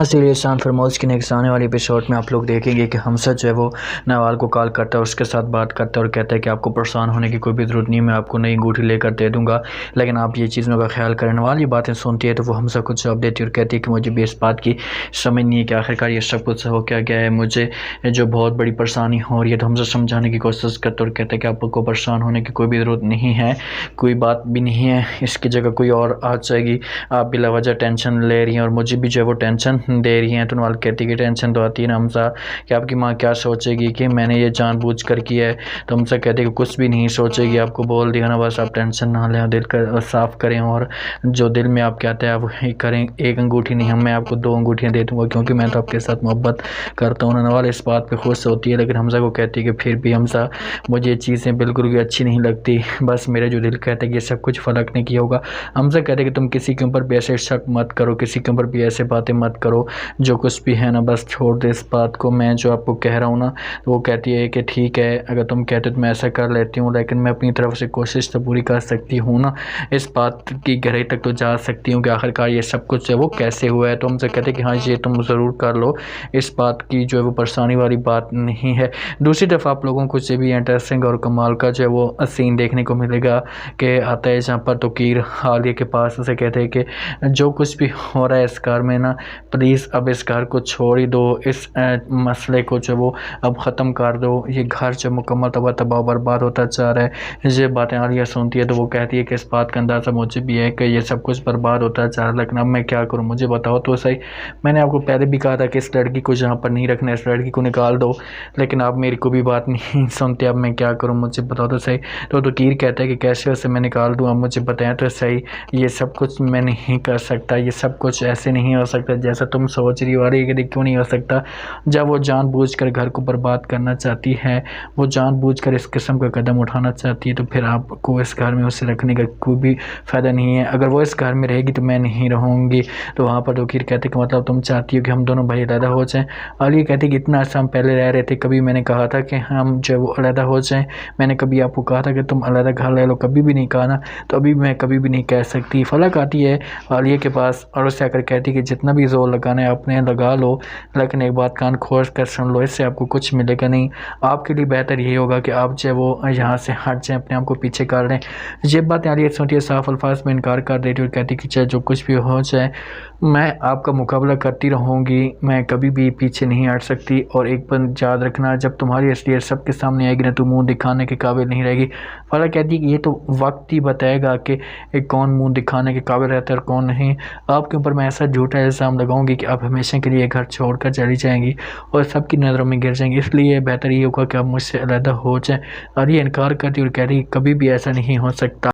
اسی شان فرموز کے نیکسٹ آنے والی ایپیسوڈ میں آپ لوگ دیکھیں گے کہ حمزہ جو ہے وہ نوال کو کال کرتا ہے، اس کے ساتھ بات کرتا ہے اور کہتا ہے کہ آپ کو پریشان ہونے کی کوئی بھی ضرورت نہیں، میں آپ کو نئی انگوٹھی لے کر دے دوں گا، لیکن آپ یہ چیزوں کا خیال کریں۔ نوال یہ باتیں سنتی ہے تو وہ حمزہ کو جواب دیتی ہے اور کہتی ہے کہ مجھے بھی اس بات کی سمجھ نہیں ہے کہ آخرکار یہ سب کچھ ہو کیا گیا ہے، مجھے جو بہت بڑی پریشانی ہو رہی ہے۔ تو حمزہ سمجھانے کی کوشش کرتا ہے اور کہتا ہے کہ آپ کو پریشان ہونے کی کوئی بھی ضرورت نہیں ہے، کوئی بات بھی نہیں ہے، اس کی جگہ کوئی اور آ جائے گی، آپ بلا وجہ ٹینشن لے رہی ہیں اور مجھے بھی جو ہے وہ ٹینشن دے رہی ہیں۔ تو نوال کہتی کہ ٹینشن تو آتی ہے نا حمزہ، کہ آپ کی ماں کیا سوچے گی کہ میں نے یہ جان بوجھ کر کیا ہے۔ تو حمزہ کہتے کہ کچھ بھی نہیں سوچے گی، آپ کو بول دیا نا، بس آپ ٹینشن نہ لیں، دل کا صاف کریں اور جو دل میں آپ کہتے ہیں آپ وہی کریں۔ ایک انگوٹھی نہیں، میں آپ کو 2 انگوٹھیاں دے دوں گا کیونکہ میں تو آپ کے ساتھ محبت کرتا ہوں۔ نوال اس بات پہ خوش ہوتی ہے، لیکن حمزہ کو کہتی ہے کہ پھر بھی حمزہ مجھے یہ چیزیں بالکل بھی اچھی نہیں لگتی، بس میرا جو دل کہتا ہے کہ یہ سب کچھ فلک نے کیا ہوگا۔ حمزہ کہتے ہیں کہ تم کسی کے اوپر بھی ایسے شک مت کرو، کسی کے اوپر بھی ایسے باتیں مت کرو، جو کچھ بھی ہے نا بس چھوڑ دے اس بات کو، میں جو آپ کو کہہ رہا ہوں نا۔ تو وہ کہتی ہے کہ ٹھیک ہے، اگر تم کہتے تو میں ایسا کر لیتی ہوں، لیکن میں اپنی طرف سے کوشش تو پوری کر سکتی ہوں نا، اس بات کی گہرائی تک تو جا سکتی ہوں کہ آخرکار یہ سب کچھ ہے وہ کیسے ہوا ہے۔ تو ہم سے کہتے ہیں کہ ہاں یہ تم ضرور کر لو، اس بات کی جو ہے وہ پریشانی والی بات نہیں ہے۔ دوسری طرف آپ لوگوں کو یہ بھی انٹرسٹنگ اور کمال کا جو ہے وہ سین دیکھنے کو ملے گا کہ آتا ہے جہاں پر توقیر عالیہ کے پاس اسے کہتے ہیں کہ جو کچھ بھی ہو رہا ہے اس گھر میں نا، پلیز اب اس گھر کو چھوڑ ہی دو، اس مسئلے کو جو وہ اب ختم کر دو، یہ گھر جو مکمل تباہ و برباد ہوتا جا رہا ہے۔ یہ باتیں عالیہ سنتی ہے تو وہ کہتی ہے کہ اس بات کا اندازہ مجھے بھی ہے کہ یہ سب کچھ برباد ہوتا جا رہا ہے، لیکن اب میں کیا کروں، مجھے بتاؤ تو صحیح۔ میں نے آپ کو پہلے بھی کہا تھا کہ اس لڑکی کو جہاں پر نہیں رکھنا ہے، اس لڑکی کو نکال دو، لیکن آپ میری کو بھی بات نہیں سنتے، اب میں کیا کروں، مجھے بتاؤ تو صحیح۔ تو توقیر کہتا ہے کہ کیسے اسے میں نکال دوں، اب مجھے بتائیں تو صحیح، یہ سب کچھ میں نہیں کر سکتا، یہ سب کچھ ایسے نہیں ہو سکتا جیسا تم سوچ رہی ہو۔ کہ کیوں نہیں ہو سکتا؟ جب وہ جان بوجھ کر گھر کو برباد کرنا چاہتی ہے، وہ جان بوجھ کر اس قسم کا قدم اٹھانا چاہتی ہے، تو پھر آپ کو اس گھر میں اسے رکھنے کا کوئی بھی فائدہ نہیں ہے۔ اگر وہ اس گھر میں رہے گی تو میں نہیں رہوں گی۔ تو وہاں پر توقیر کہتے کہ مطلب تم چاہتی ہو کہ ہم دونوں بھائی علیحدہ ہو جائیں۔ عالیہ کہتی کہ اتنا عرصہ ہم پہلے رہ رہے تھے، کبھی میں نے کہا تھا کہ ہم جو وہ علیحدہ ہو جائیں؟ میں نے کبھی آپ کو کہا تھا کہ تم علیحدہ گھر لے لو؟ کبھی بھی نہیں کہا نا، تو ابھی میں کبھی بھی نہیں کہہ سکتی۔ فلک آتی ہے عالیہ کے پاس اور اسے آ کر کہتی کہ جتنا بھی زور لگانا ہے آپ نے لگا لو، لیکن ایک بات کان کھول کر سن لو، اس سے آپ کو کچھ ملے گا نہیں۔ آپ کے لیے بہتر یہی ہوگا کہ آپ جو ہے وہ یہاں سے ہٹ جائیں، اپنے آپ کو پیچھے کر لیں۔ یہ باتیں عالیہ سنتی ہے، صاف الفاظ میں انکار کر دیتی اور کہتی کہ چاہے جو کچھ بھی ہو جائے میں آپ کا مقابلہ کرتی رہوں گی، میں کبھی بھی پیچھے نہیں ہٹ سکتی۔ اور ایک بات یاد رکھنا، جب تمہاری اصلیت سب کے سامنے آئے گی نا، تو منہ دکھانے کے قابل نہیں رہے گی۔ فلک کہتی کہ یہ تو وقت ہی بتائے گا کہ کون منہ دکھانے کے قابل رہتا ہے اور کون نہیں۔ آپ کے اوپر میں ایسا جھوٹا الزام لگاؤں گی کہ آپ ہمیشہ کے لیے گھر چھوڑ کر چلی جائیں گی اور سب کی نظروں میں گر جائیں گی، اس لیے بہتر یہ ہوگا کہ آپ مجھ سے علیحدہ ہو جائیں۔ عالیہ انکار کرتی اور کہتی کہ کبھی بھی ایسا نہیں ہو سکتا۔